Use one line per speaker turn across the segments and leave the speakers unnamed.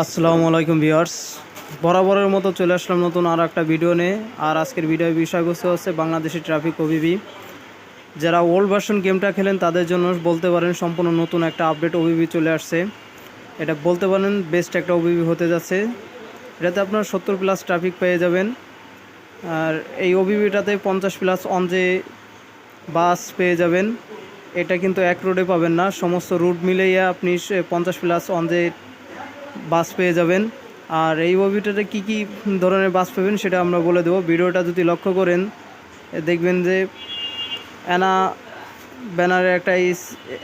আসসালামু আলাইকুম ভিউয়ার্স, বরাবরের মতো চলে আসলাম নতুন আর একটা ভিডিও নিয়ে। আর আজকের ভিডিওর বিষয়বস্তু হচ্ছে বাংলাদেশি ট্রাফিক ওবিবি। যারা ওল্ড ভার্সন গেমটা খেলেন তাদের জন্য বলতে পারেন সম্পূর্ণ নতুন একটা আপডেট ওবিবি চলে আসছে। এটা বলতে পারেন বেস্ট একটা ওবিবি হতে যাচ্ছে। এটাতে আপনার 70+ ট্রাফিক পেয়ে যাবেন। আর এই ওবিবিটাতে 50+ অনজে বাস পেয়ে যাবেন। এটা কিন্তু এক রোডে পাবেন না, সমস্ত রুট মিলিয়ে আপনি 50+ অনজে বাস পেয়ে যাবেন। আর এই ওবিটাতে কী কী ধরনের বাস পাবেন সেটা আমরা বলে দেবো। ভিডিওটা যদি লক্ষ্য করেন দেখবেন যে অ্যানা ব্যানারে একটা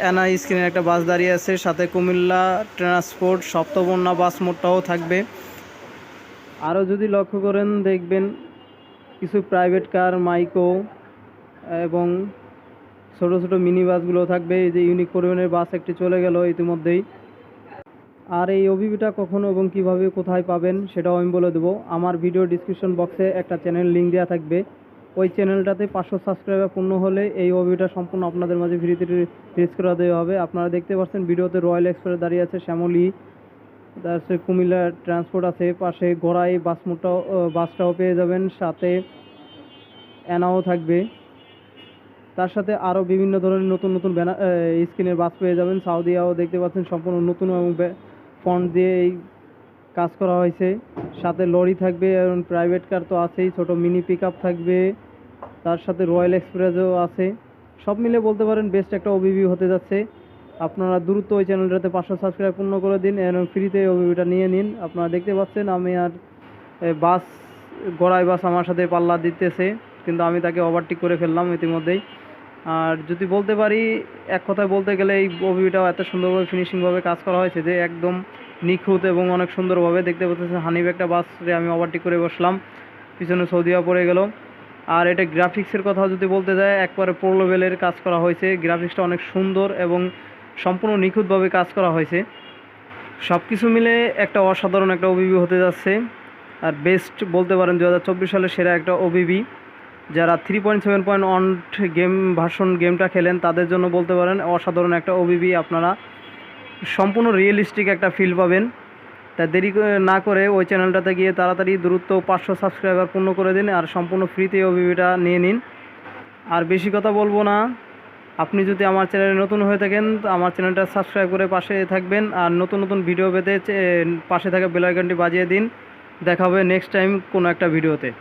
অ্যানা স্ক্রিনের একটা বাস দাঁড়িয়ে আছে, সাথে কুমিল্লা ট্রান্সপোর্ট সপ্তবর্ণা বাস মোডটাও থাকবে। আরও যদি লক্ষ্য করেন দেখবেন কিছু প্রাইভেট কার, মাইক্রো এবং ছোটো ছোটো মিনি বাসগুলো থাকবে। এই যে ইউনিক পরিমাণের বাস একটি চলে গেল ইতিমধ্যেই। আর এই ওবিবিটা কখন এবং কিভাবে কোথায় পাবেন সেটাও আমি বলে দেবো। আমার ভিডিও ডিসক্রিপশন বক্সে একটা চ্যানেল লিঙ্ক দেওয়া থাকবে। ওই চ্যানেলটাতে 500 সাবস্ক্রাইবার পূর্ণ হলে এই ওবিবিটা সম্পূর্ণ আপনাদের মাঝে ফ্রিতে রিলিজ করে দেওয়া হবে। আপনারা দেখতে পাচ্ছেন ভিডিওতে রয়্যাল এক্সপ্রেস দাঁড়িয়ে আছে, শ্যামলী, তারপরে কুমিল্লা ট্রান্সপোর্ট আছে, পাশে গড়াই বাসটাও পেয়ে যাবেন, সাথে অ্যানাও থাকবে। তার সাথে আরও বিভিন্ন ধরনের নতুন নতুন ব্যানার স্ক্রিনের বাস পেয়ে যাবেন। সাউদিয়াও দেখতে পাচ্ছেন সম্পূর্ণ নতুন এবং ফন্ট দিয়ে এই কাজ করা হয়েছে। সাথে লরি থাকবে এবং প্রাইভেট কার তো আছেই, ছোট মিনি পিক আপ থাকবে, তার সাথে রয়্যাল এক্সপ্রেসও আছে। সব মিলে বলতে পারেন বেস্ট একটা ওবিবি হতে যাচ্ছে। আপনারা দ্রুত ওই চ্যানেলটাতে 500 সাবস্ক্রাইব পূর্ণ করে দিন এবং ফ্রিতে ওবিবিটা নিয়ে নিন। আপনারা দেখতে পাচ্ছেন আমি আর বাস গড়াই বাস আমার সাথে পাল্লা দিতেছে, কিন্তু আমি তাকে ওভারটেক করে ফেললাম ইতিমধ্যেই। আর যদি বলতে পারি, এক কথায় বলতে গেলে এই ওবিবিটাও এত সুন্দরভাবে ফিনিশিংভাবে কাজ করা হয়েছে যে একদম নিখুঁত এবং অনেক সুন্দরভাবে দেখতে পাচ্ছেন। হানিফ একটা বাসে আমি ওভারটেক করে বসলাম, পিছনে সৌদিয়া পড়ে গেল। আর এটা গ্রাফিক্সের কথা যদি বলতে যায়, একবারে প্রো লেভেলের কাজ করা হয়েছে। গ্রাফিক্সটা অনেক সুন্দর এবং সম্পূর্ণ নিখুঁতভাবে কাজ করা হয়েছে। সব কিছু মিলে একটা অসাধারণ একটা ওবিবি হতে যাচ্ছে। আর বেস্ট বলতে পারেন 2024 সালের সেরা একটা ওবিবি। যারা 3.7.1 গেম ভার্সন গেমটা খেলেন তাদের জন্য বলতে পারেন অসাধারণ একটা ওবিবি। আপনারা সম্পূর্ণ রিয়েলিস্টিক একটা ফিল পাবেন। তা দেরি না করে ওই চ্যানেলটাতে গিয়ে তাড়াতাড়ি দ্রুত 500 সাবস্ক্রাইবার পূর্ণ করে দিন আর সম্পূর্ণ ফ্রিতে ওবিবিটা নিয়ে নিন। আর বেশি কথা বলবো না, আপনি যদি আমার চ্যানেলে নতুন হয়ে থাকেন আমার চ্যানেলটা সাবস্ক্রাইব করে পাশে থাকবেন। আর নতুন নতুন ভিডিও পেতে পাশে থাকা বেল আইকনটি বাজিয়ে দিন। দেখা হবে নেক্সট টাইম কোনো একটা ভিডিওতে।